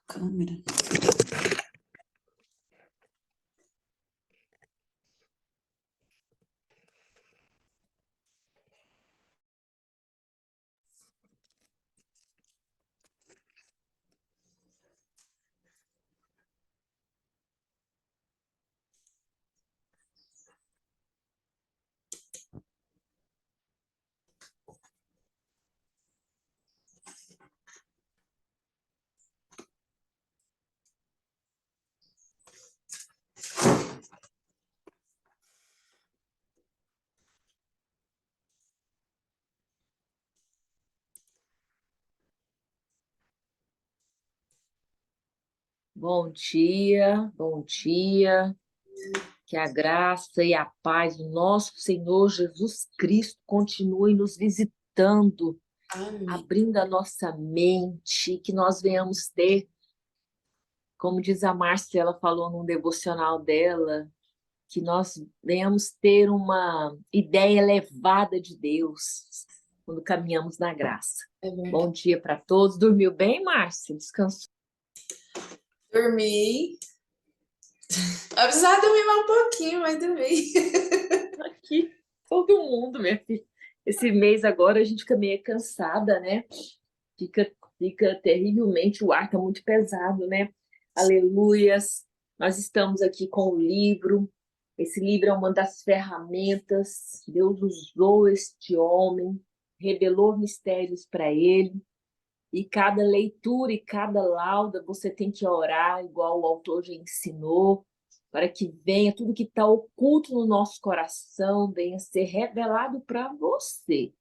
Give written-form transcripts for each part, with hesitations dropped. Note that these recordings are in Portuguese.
Câmera. Bom dia, bom dia. Que a graça e a paz do nosso Senhor Jesus Cristo continue nos visitando, Amém. abrindo a nossa mente, que nós venhamos ter, como diz a Márcia, ela falou num devocional dela, que nós venhamos ter uma ideia elevada de Deus quando caminhamos na graça. É verdade. Bom dia para todos. Dormiu bem, Márcia? Descansou? Dormi. Eu precisava dormir mais um pouquinho, mas dormi. Aqui, todo mundo, minha filha. Esse mês agora a gente fica meio cansada, né? Fica terrivelmente, o ar tá muito pesado, né? Aleluias. Nós estamos aqui com o livro. Esse livro é uma das ferramentas. Deus usou este homem, revelou mistérios para ele. E cada leitura e cada lauda você tem que orar, igual o autor já ensinou, para que venha tudo que está oculto no nosso coração, venha ser revelado para você.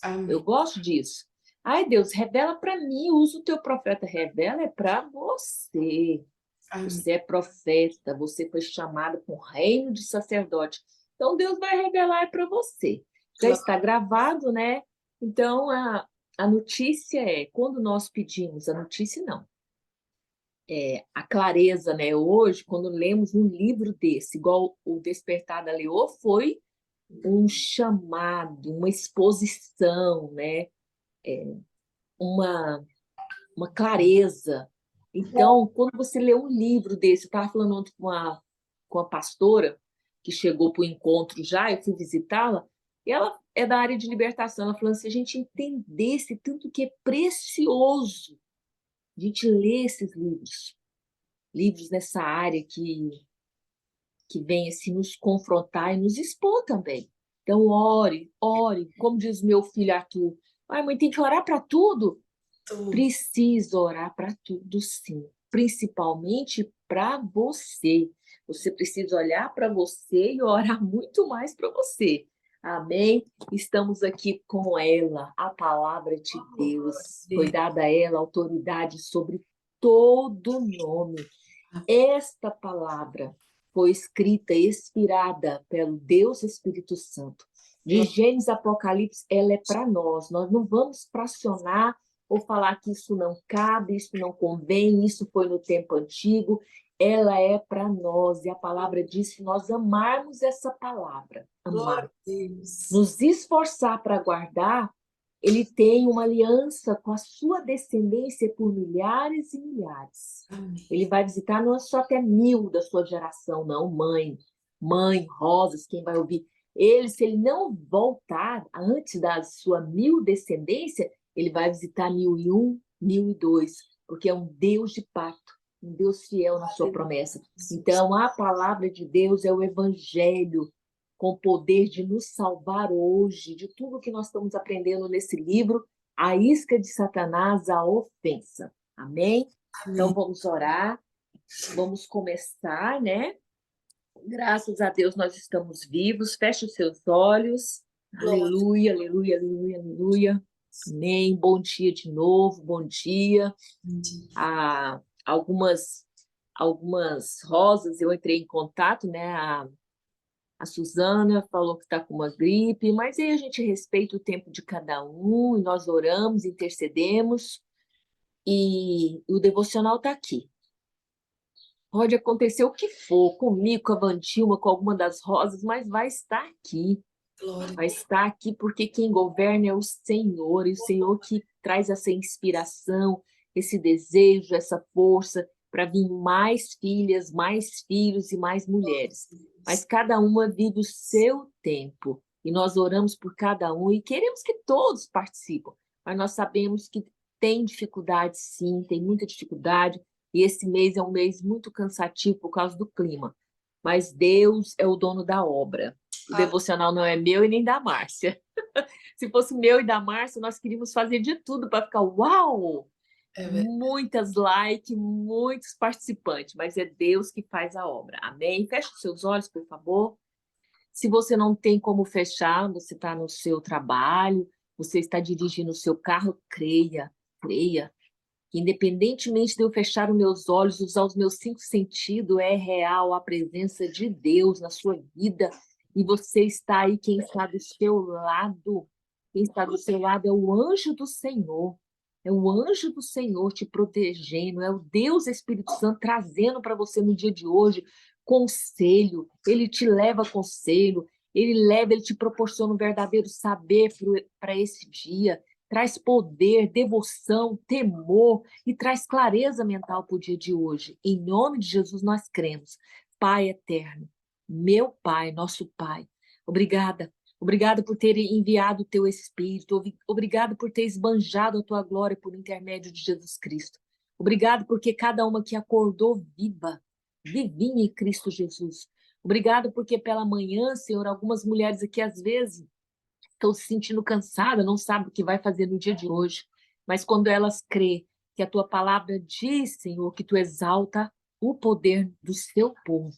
Amém. Eu gosto disso. Ai, Deus, revela para mim, usa o teu profeta, revela é para você. Amém. Você é profeta, você foi chamado para um reino de sacerdote. Então, Deus vai revelar é para você. Já está gravado, né? Então, a notícia é, quando nós pedimos, a notícia não, a clareza, né? Hoje, quando lemos um livro desse, igual o Despertar da Leô, foi um chamado, uma exposição, né? Uma clareza. Então, quando você lê um livro desse, eu estava falando ontem com a pastora, que chegou para o encontro já, eu fui visitá-la, e ela é da área de libertação, ela falando, se a gente entendesse tanto que é precioso a gente ler esses livros nessa área que vem assim, nos confrontar e nos expor também. Então, ore, como diz meu filho Arthur, ai, mãe, tem que orar para tudo? Precisa orar para tudo, sim. Principalmente para você. Você precisa olhar para você e orar muito mais para você. Amém? Estamos aqui com ela, a palavra de Deus. Foi dada a ela autoridade sobre todo nome. Esta palavra foi escrita, inspirada pelo Deus Espírito Santo. De Gênesis Apocalipse, ela é para nós. Nós não vamos fracionar ou falar que isso não cabe, isso não convém, isso foi no tempo antigo. Ela é para nós. E a palavra diz que nós amarmos essa palavra. Amar. Nos esforçar para guardar, ele tem uma aliança com a sua descendência por milhares e milhares. Amém. Ele vai visitar não é só até 1000 da sua geração, não, mãe, Rosas, quem vai ouvir. Ele, se ele não voltar antes da sua 1000 descendência, ele vai visitar 1001, 1002, porque é um Deus de pacto, um Deus fiel na sua promessa. Então, a palavra de Deus é o evangelho, com o poder de nos salvar hoje, de tudo que nós estamos aprendendo nesse livro, a isca de Satanás, a ofensa. Amém? Então, vamos orar, vamos começar, né? Graças a Deus nós estamos vivos. Feche os seus olhos. Aleluia, aleluia, aleluia, aleluia. Amém. Bom dia de novo, bom dia. Algumas rosas eu entrei em contato, né? A Suzana falou que está com uma gripe, mas aí a gente respeita o tempo de cada um, e nós oramos, intercedemos, e o devocional está aqui. Pode acontecer o que for, comigo, com a Vantilma, com alguma das rosas, mas vai estar aqui. Vai estar aqui porque quem governa é o Senhor, e o Senhor que traz essa inspiração, esse desejo, essa força para vir mais filhas, mais filhos e mais mulheres. Mas cada uma vive o seu tempo. E nós oramos por cada um e queremos que todos participem. Mas nós sabemos que tem dificuldade, sim, tem muita dificuldade. E esse mês é um mês muito cansativo por causa do clima. Mas Deus é o dono da obra. O Ah, devocional não é meu e nem da Márcia. Se fosse meu e da Márcia, nós queríamos fazer de tudo para ficar uau! é verdade. Muitas likes, muitos participantes, mas é Deus que faz a obra. Amém? Feche os seus olhos, por favor. Se você não tem como fechar, você está no seu trabalho, você está dirigindo o seu carro, creia, creia. Que independentemente de eu fechar os meus olhos, usar os meus 5 sentidos, é real a presença de Deus na sua vida. E você está aí, quem está do seu lado, quem está do seu lado é o anjo do Senhor. É o anjo do Senhor te protegendo, é o Deus Espírito Santo trazendo para você no dia de hoje conselho. Ele te leva conselho, ele te proporciona um verdadeiro saber para esse dia. Traz poder, devoção, temor e traz clareza mental para o dia de hoje. Em nome de Jesus nós cremos. Pai eterno, meu Pai, nosso Pai, obrigada. Obrigada por ter enviado o teu Espírito. Obrigada por ter esbanjado a tua glória por intermédio de Jesus Cristo. Obrigado porque cada uma que acordou viva, vivinha em Cristo Jesus. Obrigado porque pela manhã, Senhor, algumas mulheres aqui às vezes estão se sentindo cansadas, não sabem o que vai fazer no dia de hoje. Mas quando elas crê que a tua palavra diz, Senhor, que tu exalta o poder do seu povo.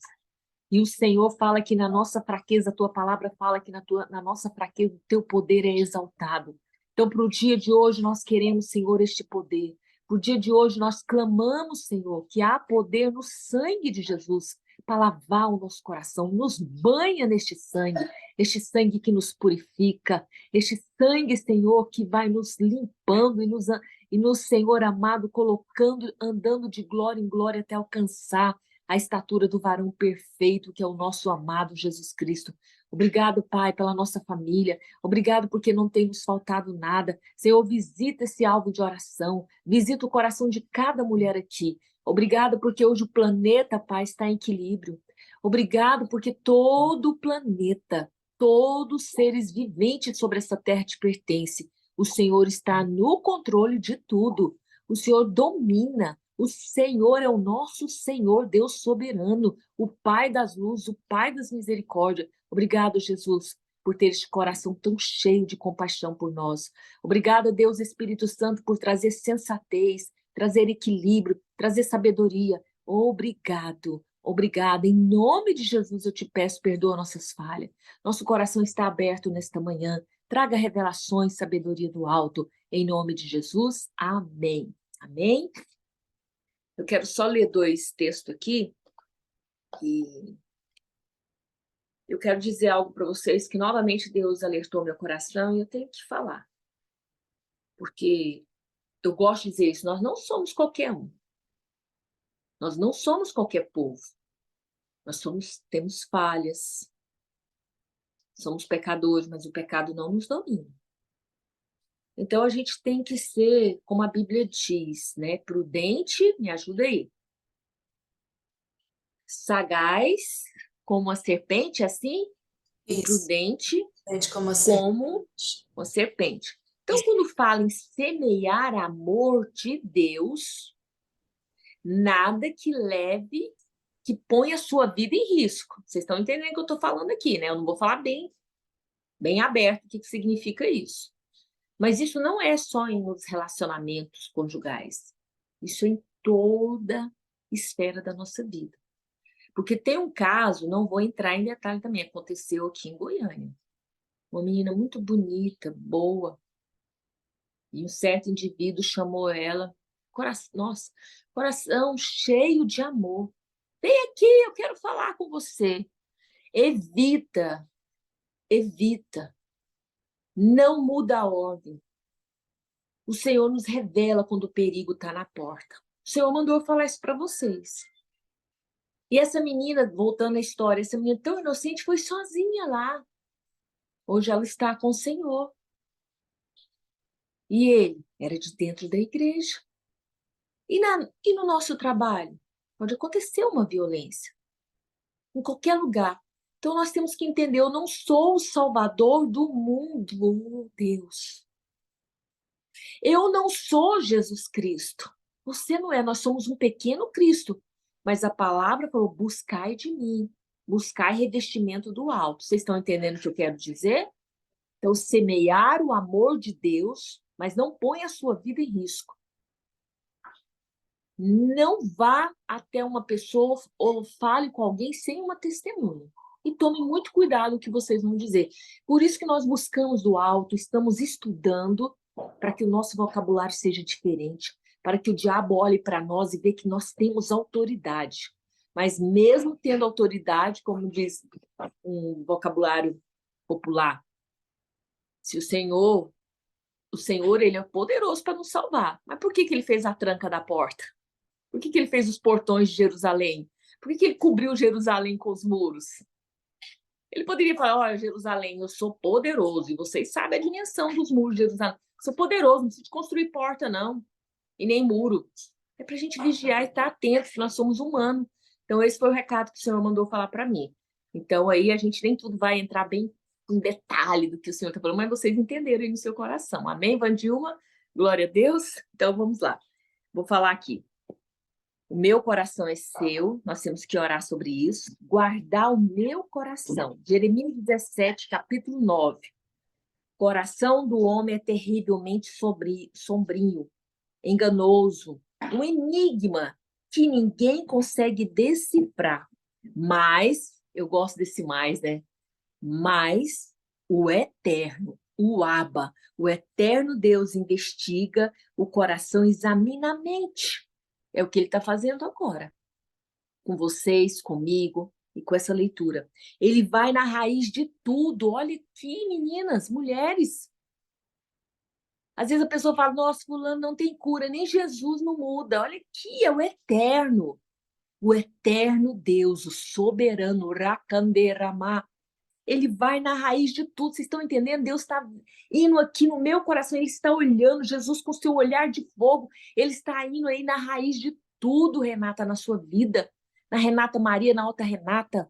E o Senhor fala que na nossa fraqueza, a tua palavra fala que na nossa fraqueza o teu poder é exaltado. Então, para o dia de hoje, nós queremos, Senhor, este poder. Para o dia de hoje, nós clamamos, Senhor, que há poder no sangue de Jesus para lavar o nosso coração. Nos banha neste sangue, este sangue que nos purifica, este sangue, Senhor, que vai nos limpando e nos, Senhor amado, colocando, andando de glória em glória até alcançar a estatura do varão perfeito, que é o nosso amado Jesus Cristo. Obrigado, Pai, pela nossa família. Obrigado porque não tem nos faltado nada. Senhor, visita esse alvo de oração. Visita o coração de cada mulher aqui. Obrigado porque hoje o planeta, Pai, está em equilíbrio. Obrigado porque todo o planeta, todos os seres viventes sobre essa terra te pertence. O Senhor está no controle de tudo. O Senhor domina. O Senhor é o nosso Senhor, Deus soberano, o Pai das luzes, o Pai das misericórdias. Obrigado, Jesus, por ter este coração tão cheio de compaixão por nós. Obrigado, Deus Espírito Santo, por trazer sensatez, trazer equilíbrio, trazer sabedoria. Obrigado, obrigado. Em nome de Jesus eu te peço, perdoa nossas falhas. Nosso coração está aberto nesta manhã. Traga revelações, sabedoria do alto. Em nome de Jesus, amém. Amém. Eu quero só ler 2 textos aqui e eu quero dizer algo para vocês que novamente Deus alertou meu coração e eu tenho que falar. Porque eu gosto de dizer isso, nós não somos qualquer um. Nós não somos qualquer povo. Temos falhas, somos pecadores, mas o pecado não nos domina. Então a gente tem que ser, como a Bíblia diz, né? Prudente, me ajuda aí. Sagaz como a serpente, assim, e Isso, prudente gente, como assim? como uma serpente. Então, quando fala em semear amor de Deus, nada que leve, que ponha a sua vida em risco. Vocês estão entendendo o que eu estou falando aqui, né? Eu não vou falar bem aberto o que significa isso. Mas isso não é só nos relacionamentos conjugais. Isso é em toda esfera da nossa vida. Porque tem um caso, não vou entrar em detalhe também, aconteceu aqui em Goiânia. Uma menina muito bonita, boa, e um certo indivíduo chamou ela, nossa, coração cheio de amor. Vem aqui, eu quero falar com você. Evita, evita. Não muda a ordem. O Senhor nos revela quando o perigo está na porta. O Senhor mandou eu falar isso para vocês. E essa menina, voltando à história, essa menina tão inocente foi sozinha lá. Hoje ela está com o Senhor. E ele era de dentro da igreja. E no nosso trabalho? Pode acontecer uma violência, em qualquer lugar. Então nós temos que entender, eu não sou o salvador do mundo, oh Deus. Eu não sou Jesus Cristo. Você não é, nós somos um pequeno Cristo. Mas a palavra falou: buscai de mim, buscai revestimento do alto. Vocês estão entendendo o que eu quero dizer? Então, semear o amor de Deus, mas não põe a sua vida em risco. Não vá até uma pessoa ou fale com alguém sem uma testemunha. E tome muito cuidado com o que vocês vão dizer. Por isso que nós buscamos do alto, estamos estudando para que o nosso vocabulário seja diferente, para que o diabo olhe para nós e veja que nós temos autoridade. Mas mesmo tendo autoridade, como diz um vocabulário popular, se o Senhor, ele é poderoso para nos salvar. Mas por que ele fez a tranca da porta? Por que ele fez os portões de Jerusalém? Por que ele cobriu Jerusalém com os muros? Ele poderia falar: olha, Jerusalém, eu sou poderoso, e vocês sabem a dimensão dos muros de Jerusalém. Eu sou poderoso, não preciso construir porta, não, e nem muro. É para a gente vigiar e estar atento, que nós somos humanos. Então, esse foi o recado que o Senhor mandou falar para mim. Então, aí a gente nem tudo vai entrar bem em detalhe do que o Senhor está falando, mas vocês entenderam aí no seu coração. Amém, Vandilma? Glória a Deus. Então, vamos lá. Vou falar aqui. O meu coração é seu, nós temos que orar sobre isso. Guardar o meu coração. Jeremias 17, capítulo 9. Coração do homem é terrivelmente sombrio, enganoso, um enigma que ninguém consegue decifrar. Mas, eu gosto desse mais, né? Mas o eterno, o Abba, o eterno Deus investiga o coração, examina a mente. É o que ele está fazendo agora, com vocês, comigo e com essa leitura. Ele vai na raiz de tudo. Olha aqui, meninas, mulheres. Às vezes a pessoa fala: nossa, fulano não tem cura, nem Jesus não muda. Olha aqui, é o eterno Deus, o soberano, Rakanderamá. Ele vai na raiz de tudo. Vocês estão entendendo? Deus está indo aqui no meu coração. Ele está olhando Jesus com seu olhar de fogo. Ele está indo aí na raiz de tudo, Renata, na sua vida. Na Renata Maria, na outra Renata.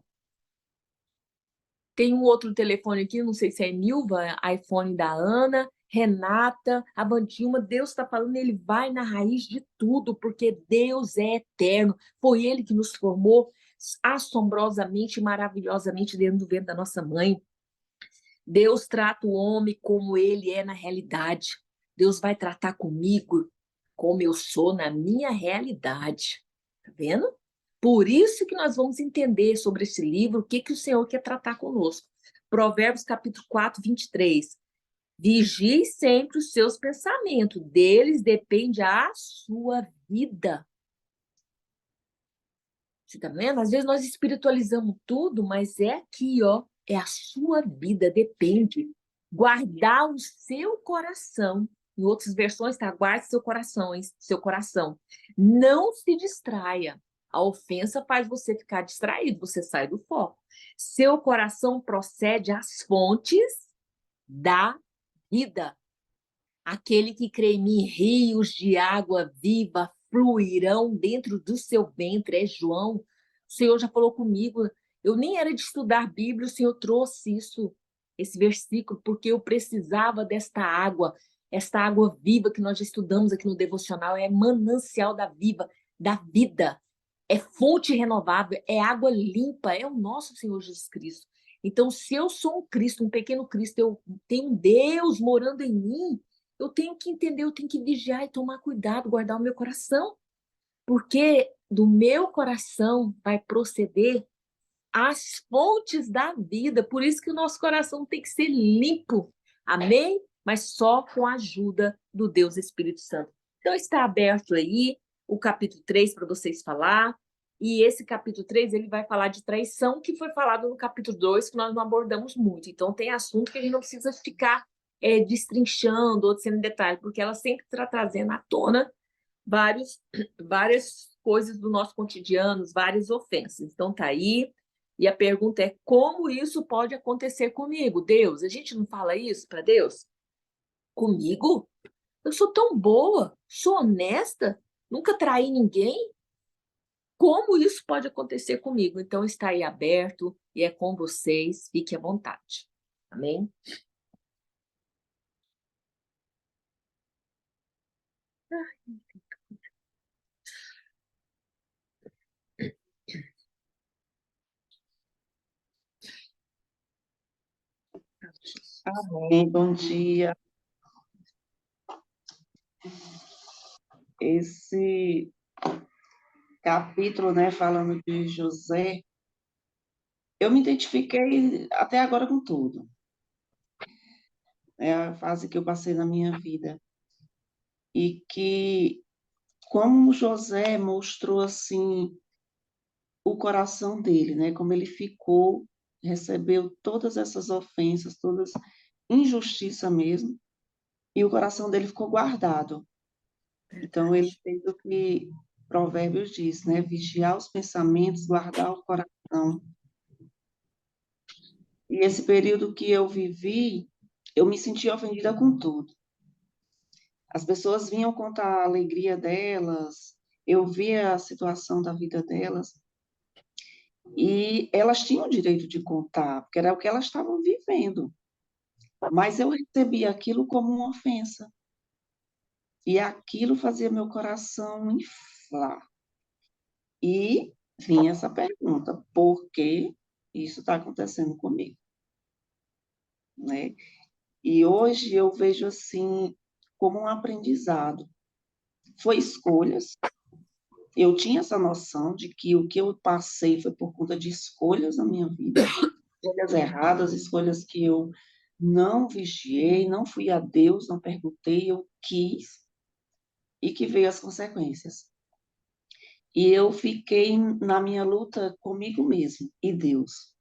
Tem um outro telefone aqui, não sei se é Nilva, iPhone da Ana, Renata, a Vandilma. Deus está falando, ele vai na raiz de tudo, porque Deus é eterno. Foi ele que nos formou assombrosamente, maravilhosamente dentro do ventre da nossa mãe. Deus trata o homem como ele é na realidade. Deus vai tratar comigo como eu sou na minha realidade. Tá vendo? Por isso que nós vamos entender sobre esse livro o que o Senhor quer tratar conosco. Provérbios capítulo 4, 23. Vigie sempre os seus pensamentos, deles depende a sua vida. Você tá vendo? Às vezes nós espiritualizamos tudo, mas é aqui, ó, é a sua vida, depende. Guardar o seu coração. Em outras versões, tá? Guarde seu coração, hein? Seu coração. Não se distraia. A ofensa faz você ficar distraído, você sai do foco. Seu coração procede às fontes da vida. Aquele que crê em mim, rios de água viva fluirão dentro do seu ventre. É João. O Senhor já falou comigo. Eu nem era de estudar Bíblia, o Senhor trouxe isso, esse versículo, porque eu precisava desta água. Esta água viva que nós já estudamos aqui no devocional é manancial da vida. É fonte renovável, é água limpa, é o nosso Senhor Jesus Cristo. Então, se eu sou um Cristo, um pequeno Cristo, eu tenho um Deus morando em mim, eu tenho que entender, eu tenho que vigiar e tomar cuidado, guardar o meu coração, porque do meu coração vai proceder as fontes da vida. Por isso que o nosso coração tem que ser limpo, amém? Mas só com a ajuda do Deus Espírito Santo. Então está aberto aí o capítulo 3 para vocês falar, e esse capítulo 3 ele vai falar de traição, que foi falado no capítulo 2, que nós não abordamos muito. Então tem assunto que a gente não precisa ficar destrinchando ou sendo detalhe, porque ela sempre está trazendo à tona várias coisas do nosso cotidiano, várias ofensas. Então tá aí. E a pergunta é: como isso pode acontecer comigo? Deus, a gente não fala isso para Deus? Comigo? Eu sou tão boa, sou honesta, nunca traí ninguém. Como isso pode acontecer comigo? Então, está aí aberto e é com vocês. Fique à vontade. Amém? Amém, bom dia. Esse capítulo, né, falando de José, eu me identifiquei até agora com tudo. É a fase que eu passei na minha vida. E que, como José mostrou, assim, o coração dele, né, como ele ficou, recebeu todas essas ofensas, todas injustiça mesmo, e o coração dele ficou guardado. Então, ele fez o que Provérbios diz, né? Vigiar os pensamentos, guardar o coração. E esse período que eu vivi, eu me senti ofendida com tudo. As pessoas vinham contar a alegria delas, eu via a situação da vida delas, e elas tinham o direito de contar, porque era o que elas estavam vivendo. Mas eu recebia aquilo como uma ofensa. E aquilo fazia meu coração inflar. E vinha essa pergunta: por que isso está acontecendo comigo? Né? E hoje eu vejo assim como um aprendizado. Foi escolhas. Eu tinha essa noção de que o que eu passei foi por conta de escolhas na minha vida, escolhas erradas, escolhas que eu não vigiei, não fui a Deus, não perguntei, eu quis, e que veio as consequências. E eu fiquei na minha luta comigo mesmo e Deus,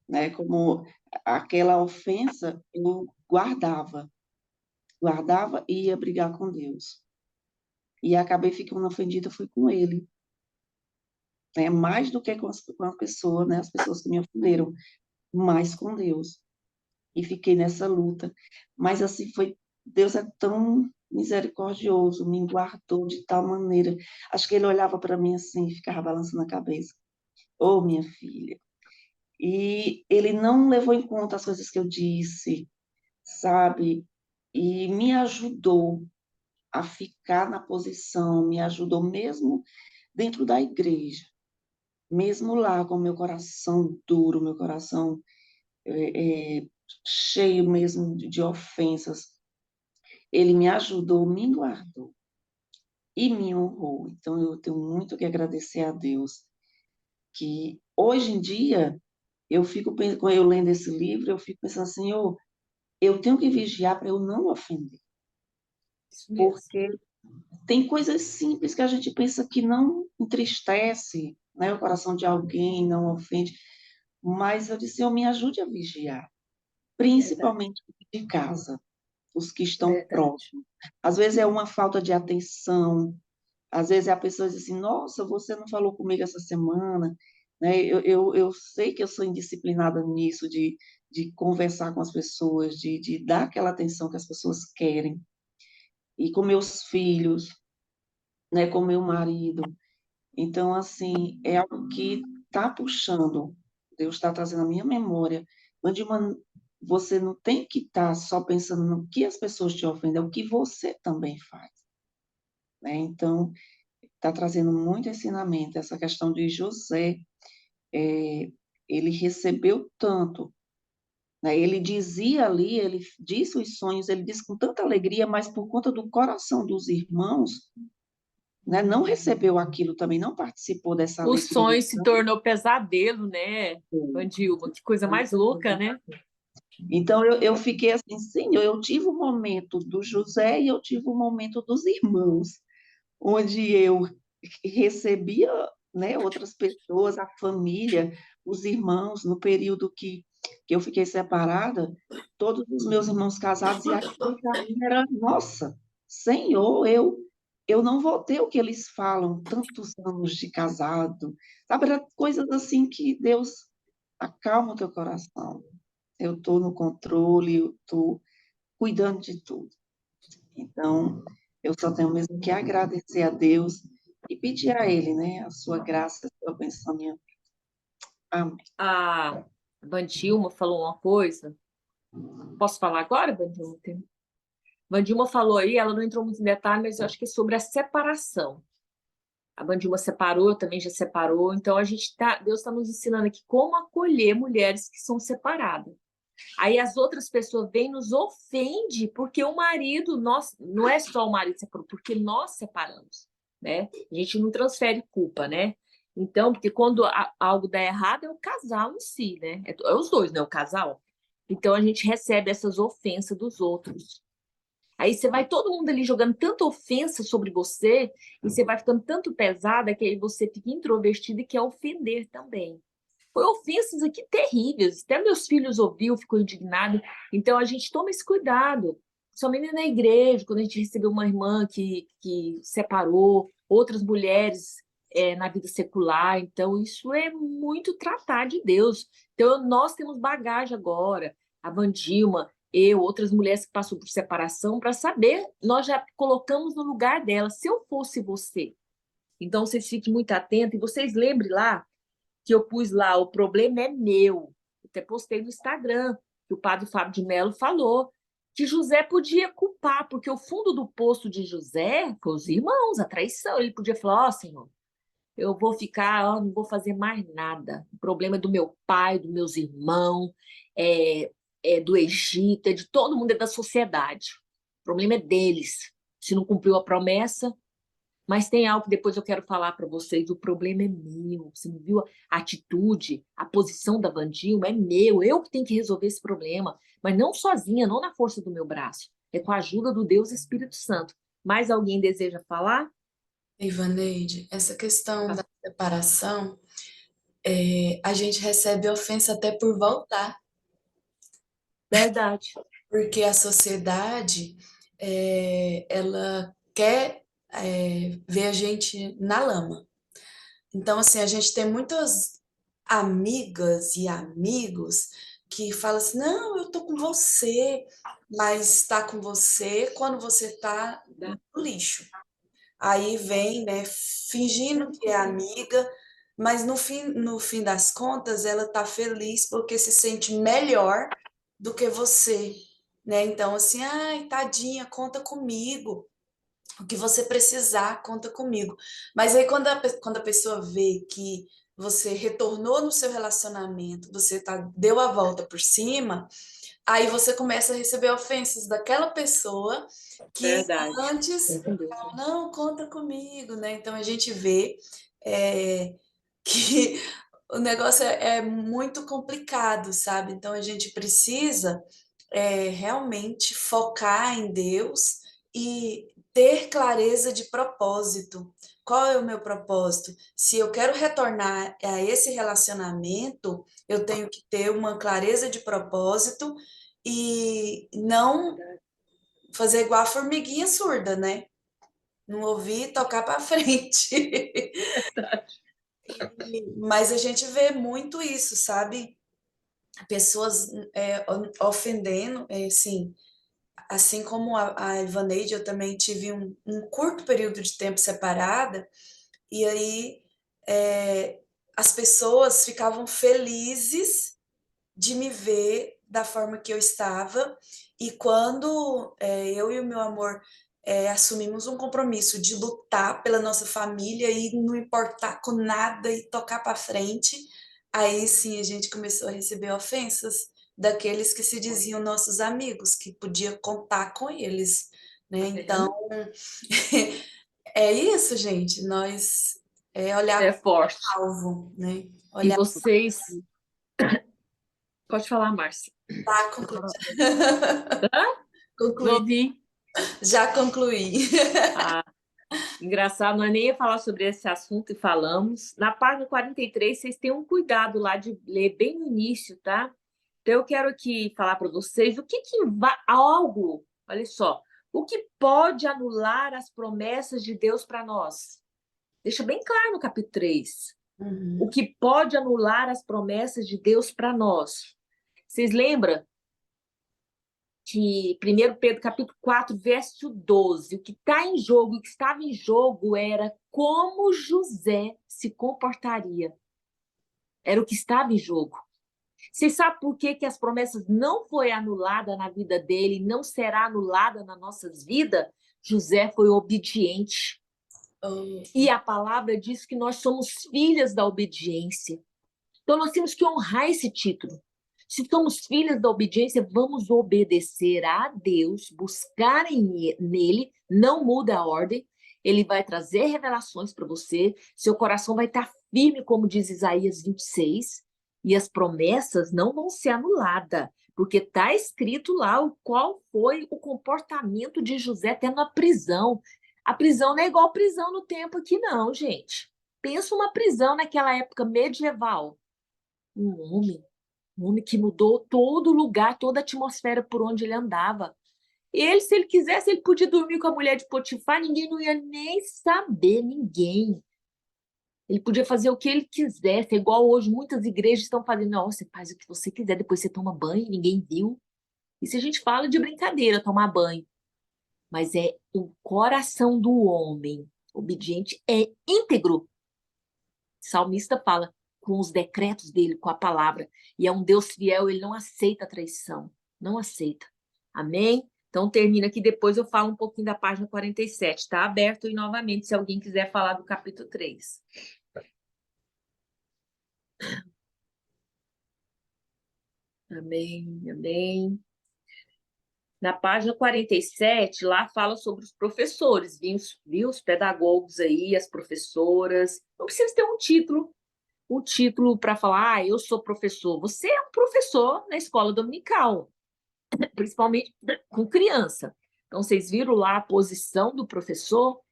né? Como aquela ofensa eu guardava e ia brigar com Deus. E acabei ficando ofendida foi com ele, né? Mais do que com a pessoa, né? As pessoas que me ofenderam, mais com Deus. E fiquei nessa luta. Mas assim foi, Deus é tão misericordioso, me guardou de tal maneira. Acho que ele olhava para mim assim, e ficava balançando a cabeça. Ô, minha filha. E ele não levou em conta as coisas que eu disse, sabe? E me ajudou a ficar na posição, me ajudou mesmo dentro da igreja, mesmo lá com meu coração duro, meu coração cheio mesmo de ofensas, ele me ajudou, me guardou e me honrou. Então eu tenho muito que agradecer a Deus, que hoje em dia eu fico quando eu lendo esse livro, eu fico pensando assim, eu tenho que vigiar para eu não ofender, Isso mesmo. porque tem coisas simples que a gente pensa que não entristece, né, o coração de alguém, não ofende, mas eu disse, me ajude a vigiar, Verdade. principalmente de casa, os que estão Verdade. próximos. Às vezes é uma falta de atenção, às vezes a pessoa diz assim, nossa, você não falou comigo essa semana, né? Eu sei que eu sou indisciplinada nisso, de conversar com as pessoas, de dar aquela atenção que as pessoas querem, e com meus filhos, né, com meu marido. Então, assim, é algo que está puxando, Deus está trazendo à minha memória, onde você não tem que estar só pensando no que as pessoas te ofendem, é o que você também faz, né? Então, está trazendo muito ensinamento, essa questão de José, ele recebeu tanto, né? Ele dizia ali, ele disse os sonhos, ele disse com tanta alegria, mas por conta do coração dos irmãos, né, não recebeu aquilo também, não participou dessa O alegria. sonho se tornou pesadelo, né, Vandilma? Que coisa mais louca, né? Então, eu fiquei assim, Senhor, eu tive o momento do José e eu tive o momento dos irmãos, onde eu recebia, né, outras pessoas, a família, os irmãos, no período que eu fiquei separada, todos os meus irmãos casados, e aquilo para mim era, nossa, Senhor, eu não vou ter o que eles falam, tantos anos de casado, sabe, era coisas assim que Deus acalma o teu coração. Eu estou no controle, eu estou cuidando de tudo. Então, Eu só tenho mesmo que agradecer a Deus e pedir a Ele, né, a sua graça, a sua bênção na minha vida. Amém. A Vandilma falou uma coisa. Posso falar agora, Vandilma? Vandilma falou aí, ela não entrou muito em detalhe, mas eu acho que é sobre a separação. A Vandilma separou, eu também já separou. Então, Deus está nos ensinando aqui como acolher mulheres que são separadas. Aí as outras pessoas vêm e nos ofende porque o marido, não é só o marido separou, porque nós separamos, né? A gente não transfere culpa, né? Então, porque quando algo dá errado é o casal em si, né? É os dois, né? O casal. Então a gente recebe essas ofensas dos outros. Aí você vai todo mundo ali jogando tanta ofensa sobre você e você vai ficando tanto pesada que aí você fica introvertida e quer ofender também. Foi ofensas aqui terríveis. Até meus filhos ouviram, ficou indignado. Então a gente toma esse cuidado. Somente na igreja, quando a gente recebeu uma irmã que separou, outras mulheres na vida secular. Então isso é muito tratar de Deus. Então nós temos bagagem agora. A Vandilma, eu, outras mulheres que passam por separação, para saber, nós já colocamos no lugar dela. Se eu fosse você, então vocês fiquem muito atentos e vocês lembrem lá que eu pus lá, o problema é meu. Eu até postei no Instagram, que o padre Fábio de Mello falou que José podia culpar, porque o fundo do poço de José foi os irmãos, a traição. Ele podia falar, ó, Senhor, eu vou ficar, ó, não vou fazer mais nada. O problema é do meu pai, dos meus irmãos, é, é do Egito, é de todo mundo, é da sociedade. O problema é deles. Se não cumpriu a promessa, mas tem algo que depois eu quero falar para vocês. O problema é meu. Você não viu a atitude, a posição da Vandilma? É meu. Eu que tenho que resolver esse problema. Mas não sozinha, não na força do meu braço. É com a ajuda do Deus Espírito Santo. Mais alguém deseja falar? Ivaneide, essa questão Ah, da separação, a gente recebe ofensa até por voltar, verdade. porque a sociedade, ela quer, ver a gente na lama. Então, assim, a gente tem muitas amigas e amigos que falam assim, não, eu tô com você, mas está com você quando você está no lixo. Aí vem, né, fingindo que é amiga, mas no fim das contas ela tá feliz porque se sente melhor do que você, né? Então, assim, ai, tadinha, conta comigo. O que você precisar, conta comigo. Mas aí quando a pessoa vê que você retornou no seu relacionamento, você deu a volta por cima, aí você começa a receber ofensas daquela pessoa que Verdade. antes Entendeu? falava, não, conta comigo, né? Então a gente vê é, que o negócio é muito complicado, sabe? Então a gente precisa realmente focar em Deus e ter clareza de propósito. Qual é o meu propósito? Se eu quero retornar a esse relacionamento, eu tenho que ter uma clareza de propósito e não fazer igual a formiguinha surda, né? Não ouvir e tocar para frente. Mas a gente vê muito isso, sabe? Pessoas ofendendo, assim como a Ivaneide, eu também tive um curto período de tempo separada, e aí as pessoas ficavam felizes de me ver da forma que eu estava, e quando eu e o meu amor assumimos um compromisso de lutar pela nossa família e não importar com nada e tocar para frente, aí sim a gente começou a receber ofensas daqueles que se diziam nossos amigos, que podia contar com eles, né? Então, é isso, gente, nós olhar É para forte. o alvo, né? E Olhar vocês. Pode falar, Márcia. para Quer concluir. falar? Hã? Não Concluí, ouvi. já concluí. Ah, engraçado, nós nem ia falar sobre esse assunto e falamos. Na página 43, vocês têm um cuidado lá de ler bem no início, tá? Então, eu quero aqui falar para vocês o que vai. Algo, olha só, o que pode anular as promessas de Deus para nós? Deixa bem claro no capítulo 3. O Uhum. que pode anular as promessas de Deus para nós? Vocês lembram que 1 Pedro capítulo 4, verso 12, o que está em jogo, o que estava em jogo era como José se comportaria. Era o que estava em jogo. Você sabe por que as promessas não foi anulada na vida dele, não será anulada nas nossas vidas? José foi obediente. Oh, E a palavra diz que nós somos filhas da obediência. Então nós temos que honrar esse título. Se somos filhas da obediência, vamos obedecer a Deus, buscar nele, não muda a ordem. Ele vai trazer revelações para você, seu coração vai estar firme, como diz Isaías 26, e as promessas não vão ser anuladas, porque está escrito lá qual foi o comportamento de José até na prisão. A prisão não é igual a prisão no tempo aqui, não, gente. Pensa uma prisão naquela época medieval. Um homem, um homem que mudou todo lugar, toda a atmosfera por onde ele andava. Ele, se ele quisesse, ele podia dormir com a mulher de Potifar, ninguém não ia nem saber, ninguém. Ele podia fazer o que ele quisesse, é igual hoje muitas igrejas estão fazendo. Não, você faz o que você quiser, depois você toma banho, ninguém viu. Isso a gente fala de brincadeira, tomar banho. Mas é o coração do homem obediente é íntegro. O salmista fala com os decretos dele, com a palavra. E é um Deus fiel, ele não aceita a traição. Não aceita. Amém? Então termina aqui, depois eu falo um pouquinho da página 47. Está aberto e novamente, se alguém quiser falar do capítulo 3. Amém, amém. Na página 47, lá fala sobre os professores, viu? Os pedagogos aí, as professoras. Não precisa ter um título para falar, eu sou professor. Você é um professor na escola dominical, principalmente com criança. Então, vocês viram lá a posição do professor,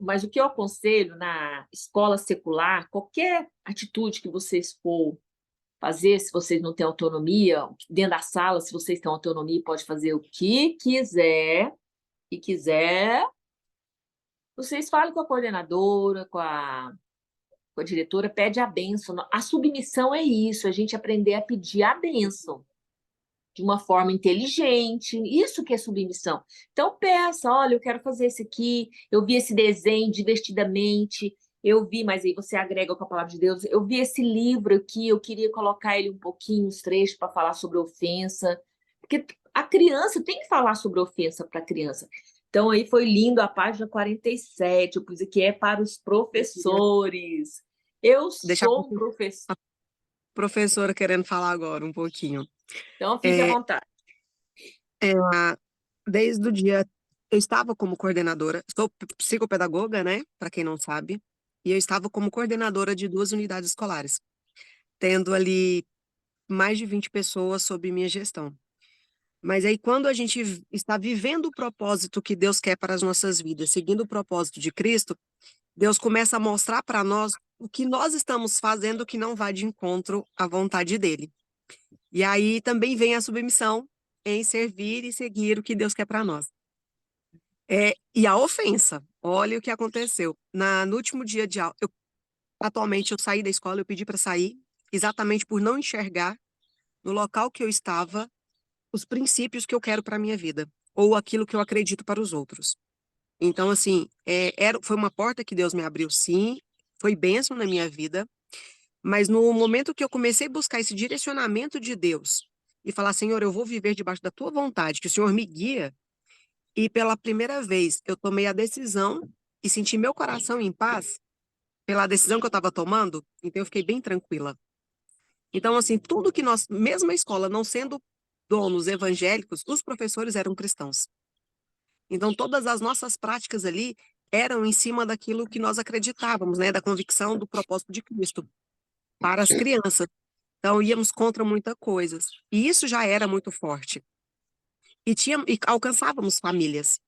mas o que eu aconselho na escola secular, qualquer atitude que vocês for fazer, se vocês não têm autonomia, dentro da sala, se vocês têm autonomia, pode fazer o que quiser, vocês falem com a coordenadora, com a diretora, pede a bênção. A submissão é isso, a gente aprender a pedir a bênção de uma forma inteligente, isso que é submissão. Então peça, olha, eu quero fazer esse aqui, eu vi esse desenho divertidamente, eu vi, mas aí você agrega com a palavra de Deus, eu vi esse livro aqui, eu queria colocar ele um pouquinho, os trechos para falar sobre ofensa, porque a criança tem que falar sobre ofensa para a criança. Então aí foi lindo a página 47, eu pus aqui, é para os professores. Eu Deixar sou um professor, a professora querendo falar agora um pouquinho. então fique à vontade. Desde o dia, eu estava como coordenadora, sou psicopedagoga, né? Para quem não sabe, e eu estava como coordenadora de 2 unidades escolares, tendo ali mais de 20 pessoas sob minha gestão. Mas aí, quando a gente está vivendo o propósito que Deus quer para as nossas vidas, seguindo o propósito de Cristo, Deus começa a mostrar para nós o que nós estamos fazendo que não vai de encontro à vontade dele. E aí também vem a submissão em servir e seguir o que Deus quer para nós. E a ofensa, olha o que aconteceu. No último dia de aula, atualmente eu saí da escola, eu pedi para sair, exatamente por não enxergar no local que eu estava os princípios que eu quero para a minha vida, ou aquilo que eu acredito para os outros. Então, assim, foi uma porta que Deus me abriu, sim, foi bênção na minha vida, mas no momento que eu comecei a buscar esse direcionamento de Deus e falar, Senhor, eu vou viver debaixo da tua vontade, que o Senhor me guia, e pela primeira vez eu tomei a decisão e senti meu coração em paz pela decisão que eu estava tomando, então eu fiquei bem tranquila. Então, assim, tudo que nós, mesmo a escola não sendo donos evangélicos, os professores eram cristãos. Então, todas as nossas práticas ali eram em cima daquilo que nós acreditávamos, né, da convicção do propósito de Cristo para as crianças. Então, íamos contra muita coisa. E isso já era muito forte. E alcançávamos famílias.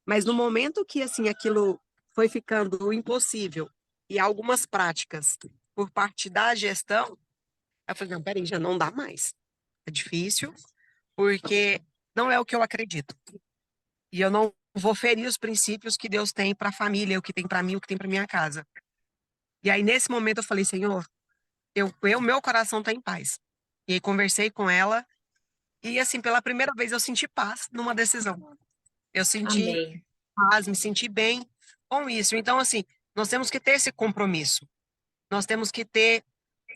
Mas no momento que, assim, aquilo foi ficando impossível e algumas práticas por parte da gestão, eu falei, não, peraí, já não dá mais. É difícil, porque não é o que eu acredito. E eu não vou ferir os princípios que Deus tem para a família, o que tem para mim, o que tem para minha casa. E aí, nesse momento, eu falei, Senhor, meu coração está em paz. E aí, conversei com ela E, assim, pela primeira vez eu senti paz numa decisão. Eu senti Amém. paz, me senti bem com isso. Então, assim, nós temos que ter esse compromisso. Nós temos que ter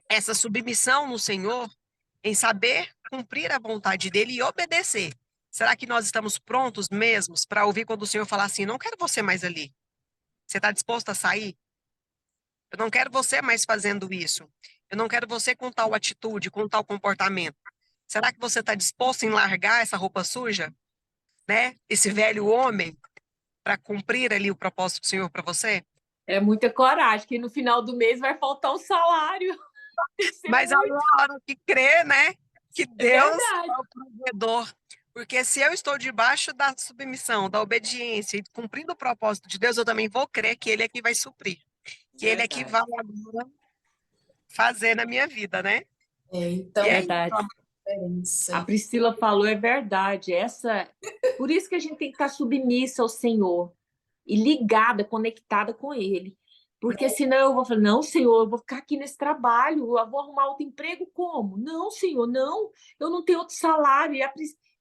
essa submissão no Senhor em saber cumprir a vontade dele e obedecer. Será que nós estamos prontos mesmos para ouvir quando o Senhor falar assim, não quero você mais ali? Você está disposto a sair? Eu não quero você mais fazendo isso. Eu não quero você com tal atitude, com tal comportamento. Será que você está disposto em largar essa roupa suja, né? Esse velho homem, para cumprir ali o propósito do Senhor para você? É muita coragem, que no final do mês vai faltar o salário. Tem que ser Mas a muito. hora que crê, né? Que É Deus verdade. é o provedor. Porque se eu estou debaixo da submissão, da obediência e cumprindo o propósito de Deus, eu também vou crer que Ele é que vai suprir. Que Ele é que vai Verdade. agora fazer na minha vida, né? E Então, é isso, Verdade. a A diferença. Priscila falou, é verdade. Por isso que a gente tem que estar submissa ao Senhor e ligada, conectada com Ele. Porque senão eu vou falar, não, Senhor, eu vou ficar aqui nesse trabalho, eu vou arrumar outro emprego como? Não, Senhor, não, eu não tenho outro salário.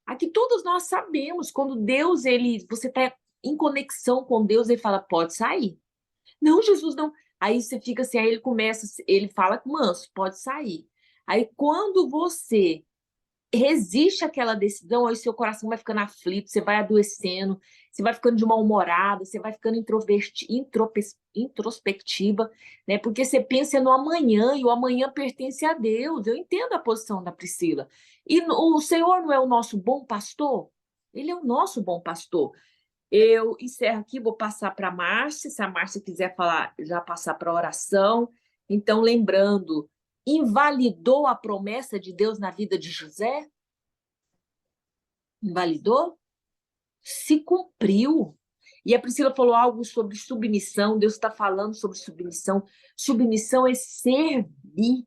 Aqui todos nós sabemos, quando Deus, você está em conexão com Deus, ele fala, pode sair. Não, Jesus, não. Aí você fica assim, aí ele fala, manso, pode sair. Aí quando você resiste àquela decisão, aí seu coração vai ficando aflito, você vai adoecendo, você vai ficando de mal-humorada, você vai ficando introspectiva, né? Porque você pensa no amanhã, e o amanhã pertence a Deus. Eu entendo a posição da Priscila. E o Senhor não é o nosso bom pastor? Ele é o nosso bom pastor. Eu encerro aqui, vou passar para a Márcia, se a Márcia quiser falar, já passar para a oração. Então, lembrando, invalidou a promessa de Deus na vida de José? Invalidou? Se cumpriu. E a Priscila falou algo sobre submissão, Deus está falando sobre submissão. Submissão é servir.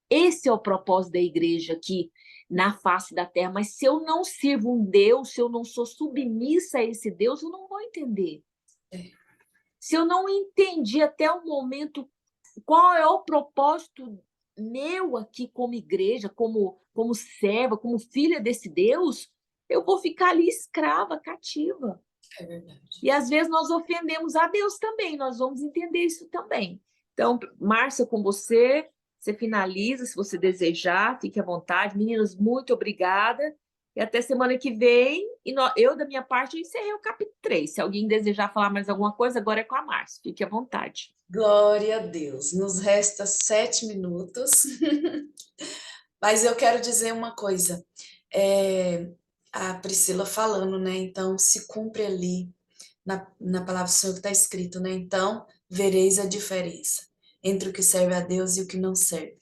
Esse é o propósito da igreja aqui na face da terra. Mas se eu não sirvo um Deus, se eu não sou submissa a esse Deus, eu não vou entender. Se eu não entendi até o momento qual é o propósito meu aqui como igreja, como serva, como filha desse Deus, eu vou ficar ali escrava, cativa. É verdade. E às vezes nós ofendemos a Deus também, nós vamos entender isso também. Então, Márcia, com você, você finaliza, se você desejar, fique à vontade. Meninas, muito obrigada. E até semana que vem. Eu, da minha parte, eu encerrei o capítulo 3. Se alguém desejar falar mais alguma coisa, agora é com a Márcia. Fique à vontade. Glória a Deus. Nos resta 7 minutos. Mas eu quero dizer uma coisa. A Priscila falando, né? Então, se cumpre ali na palavra do Senhor que está escrito, né? Então, vereis a diferença entre o que serve a Deus e o que não serve.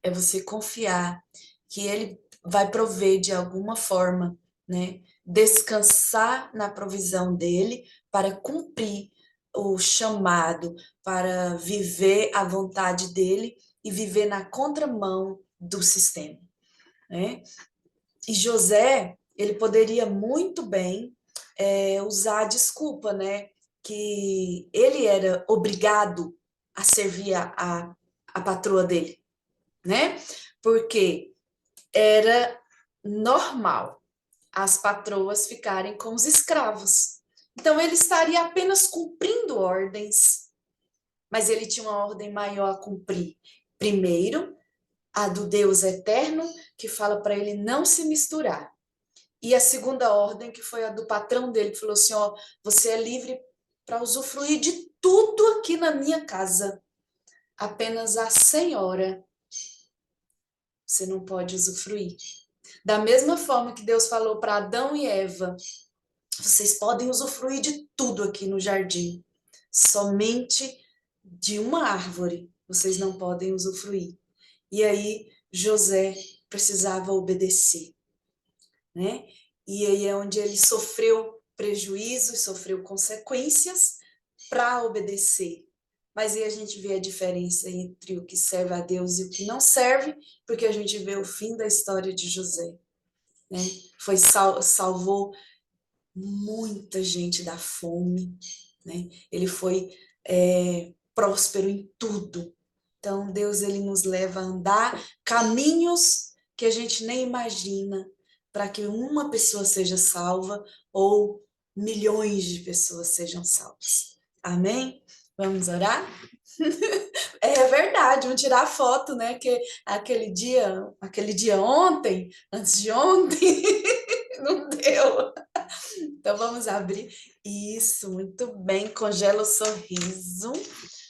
É você confiar que Ele vai prover de alguma forma, né? Descansar na provisão dele para cumprir o chamado, para viver a vontade dele e viver na contramão do sistema, né? E José, ele poderia muito bem usar a desculpa, né? Que ele era obrigado a servir a patroa dele, né? Porque era normal as patroas ficarem com os escravos. Então ele estaria apenas cumprindo ordens, mas ele tinha uma ordem maior a cumprir. Primeiro, a do Deus eterno, que fala para ele não se misturar. E a segunda ordem, que foi a do patrão dele, que falou assim: ó, você é livre para usufruir de tudo aqui na minha casa. Apenas a senhora você não pode usufruir. Da mesma forma que Deus falou para Adão e Eva: vocês podem usufruir de tudo aqui no jardim, somente de uma árvore vocês não podem usufruir. E aí José precisava obedecer, né? E aí é onde ele sofreu prejuízos, sofreu consequências para obedecer. Mas aí a gente vê a diferença entre o que serve a Deus e o que não serve, porque a gente vê o fim da história de José, né? Salvou muita gente da fome, né? Ele foi próspero em tudo. Então, Deus ele nos leva a andar caminhos que a gente nem imagina, para que uma pessoa seja salva ou milhões de pessoas sejam salvas. Amém? Vamos orar? É verdade, vamos tirar foto, né? Que aquele dia ontem, antes de ontem, não deu. Então vamos abrir. Isso, muito bem. Congela o sorriso.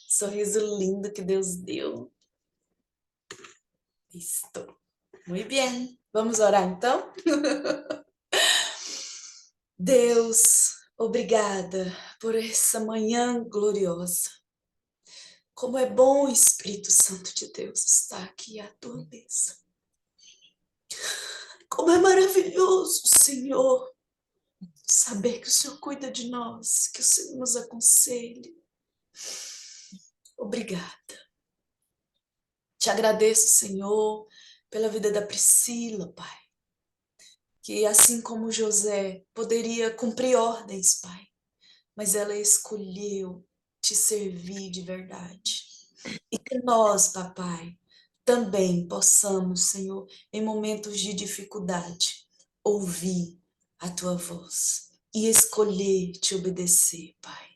Sorriso lindo que Deus deu. Isso. Muito bem. Vamos orar então? Deus, obrigada por essa manhã gloriosa. Como é bom, Espírito Santo de Deus, estar aqui à tua mesa. Como é maravilhoso, Senhor, saber que o Senhor cuida de nós, que o Senhor nos aconselha. Obrigada. Te agradeço, Senhor, pela vida da Priscila, Pai. Que assim como José poderia cumprir ordens, Pai, mas ela escolheu te servir de verdade. E que nós, papai, também possamos, Senhor, em momentos de dificuldade, ouvir a tua voz e escolher te obedecer, Pai.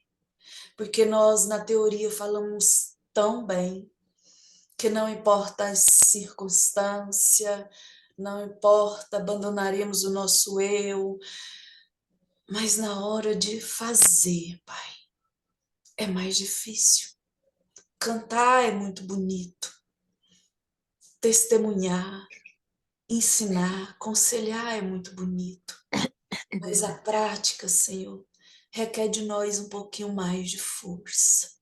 Porque nós, na teoria, falamos tão bem que não importa a circunstância, não importa, abandonaremos o nosso eu, mas na hora de fazer, Pai, é mais difícil. Cantar é muito bonito, testemunhar, ensinar, aconselhar é muito bonito, mas a prática, Senhor, requer de nós um pouquinho mais de força.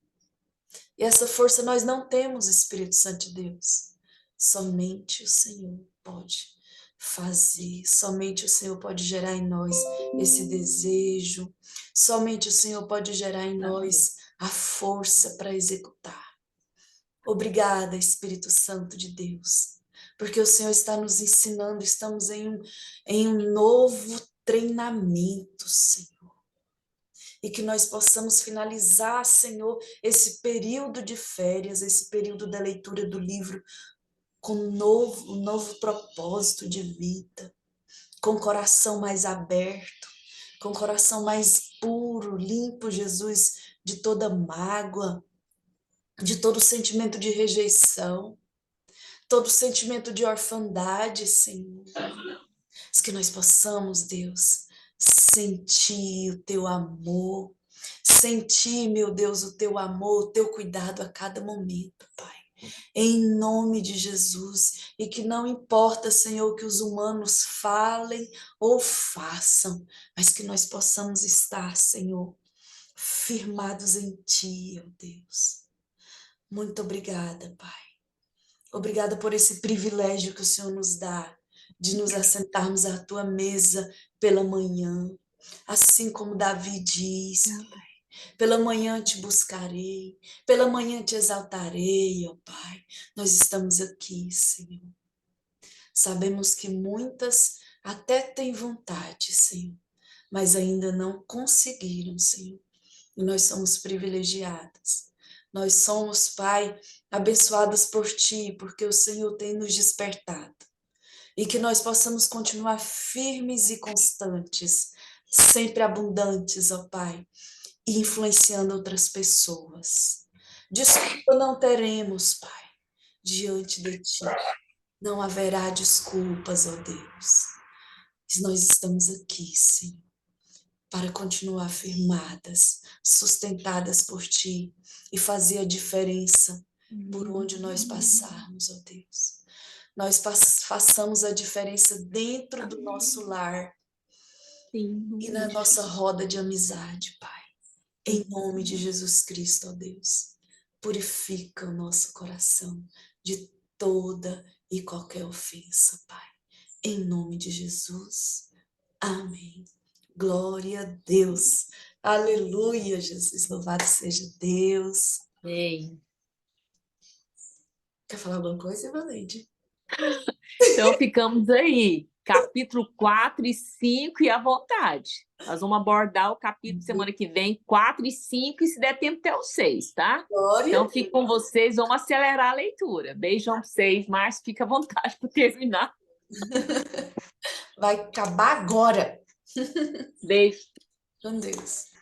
E essa força nós não temos, Espírito Santo de Deus. Somente o Senhor pode fazer, somente o Senhor pode gerar em nós esse desejo, somente o Senhor pode gerar em nós a força para executar. Obrigada, Espírito Santo de Deus, porque o Senhor está nos ensinando, estamos em um novo treinamento, Senhor. E que nós possamos finalizar, Senhor, esse período de férias, esse período da leitura do livro, com um novo propósito de vida, com o coração mais aberto, com o coração mais puro, limpo, Jesus, de toda mágoa, de todo sentimento de rejeição, todo sentimento de orfandade, Senhor. Mas que nós possamos, Deus, sentir o teu amor, sentir, meu Deus, o teu amor, o teu cuidado a cada momento, Pai. Em nome de Jesus, e que não importa, Senhor, que os humanos falem ou façam, mas que nós possamos estar, Senhor, firmados em Ti, ó Deus. Muito obrigada, Pai. Obrigada por esse privilégio que o Senhor nos dá, de nos assentarmos à Tua mesa pela manhã, assim como Davi diz, Pai. Pela manhã te buscarei, pela manhã te exaltarei, ó Pai. Nós estamos aqui, Senhor. Sabemos que muitas até têm vontade, Senhor, mas ainda não conseguiram, Senhor. E nós somos privilegiadas. Nós somos, Pai, abençoadas por Ti, porque o Senhor tem nos despertado. E que nós possamos continuar firmes e constantes, sempre abundantes, ó Pai, e influenciando outras pessoas. Desculpa não teremos, Pai, diante de Ti. Não haverá desculpas, ó Deus. Nós estamos aqui, Senhor, para continuar firmadas, sustentadas por Ti e fazer a diferença por onde nós passarmos, ó Deus. Nós façamos a diferença dentro do nosso lar e na nossa roda de amizade, Pai. Em nome de Jesus Cristo, ó Deus, purifica o nosso coração de toda e qualquer ofensa, Pai. Em nome de Jesus. Amém. Glória a Deus. Aleluia, Jesus. Louvado seja Deus. Amém. Quer falar alguma coisa, Evaleide? Então, ficamos aí. Capítulo 4 e 5 e à vontade. Nós vamos abordar o capítulo semana que vem, 4 e 5, e se der tempo até o 6, tá? Glória. Então, fico com vocês, vamos acelerar a leitura. Beijão para vocês, Márcio, fica à vontade para terminar. vai acabar agora. Beijo. Com Deus.